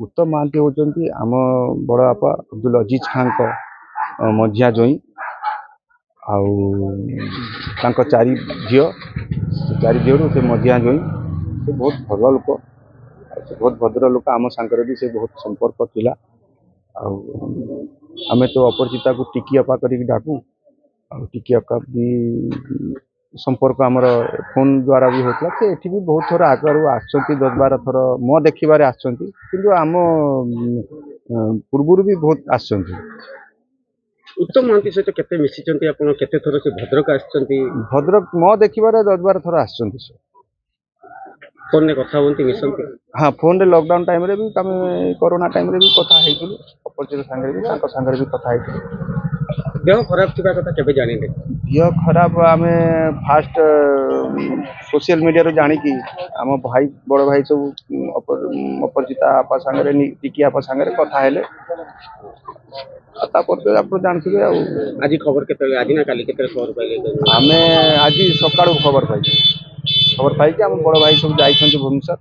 उत्तम महांती होती आम बड़ बापा अब्दुल अजीज खान को मझिया जोई आउ चारि झील से मझिया जोई से बहुत भल लोक से बहुत भद्र लोक आम सांकर भी से बहुत संपर्क थिला आम तो अपरिचिता को टिकी अपा करके डाकू टिकी अपा भी संपर्क आमर फोन द्वारा भी होता है ये भी बहुत थर आगु आसती 10-12 थर मो देखबार आम पूर्व भी बहुत आसती। उत्तम महांती सहित केते मिसिचंती आपण केते थर से भद्रक आछंती भद्रक मो देखबार 10-12 थर आसती से फोन ने कथा होंती मिसंती हाँ फोन रे लॉकडाउन टाइम रे भी तमे कोरोना टाइम रे भी कथा हेतुलु अपरिचित संगे भी ताको संगे भी कथा हेतुलु। देह खराब थिबा कथा केबे जानिले देह खराब आमे फास्ट सोशल मीडिया रो जानी कि आम भाई बड़ भाई सब अपरिचिता आपा संगे टिकी आपा संगे कथा हेले आप जानते आज खबर केते आज ना काली केते खबर पाइले आमे आज सकाळू खबर पाई कि आम बड़ भाई सब जाइछन्ति भुवनेश्वर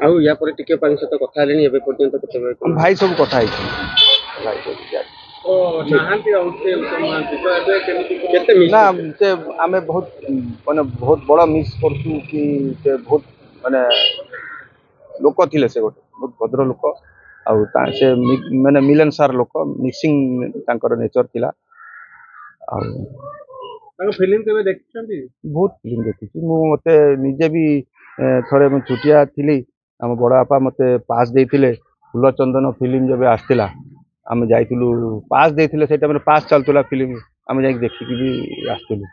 आउ या पर टिके पानी सहित कथा हेलेनी एबे पर्यंत केते भाई सब कथा हेछि भाई सब ओ महांती औते उत्तम महांती तो एबे केते मिस ना से आमे बहुत माने बहुत बड़ा मिस करछु कि से बहुत माने लोक थिले से बहुत भद्र लोक आउ से माने मिलनसार लोक मिक्सिंग तांकर नेचर थिला तांको फिल्म केबे देखछन्ती बहुत फिल्म देखिछि मु मते निजे भी थरे म छुटिया थिली हम बड़ बापा मते पास देथिले फूल चंदन फिल्म जब आसथिला आम जाइलु पास देथिले से टाइम पास चलतला फिल्म आम जाई देखिकी भी आसथिलु।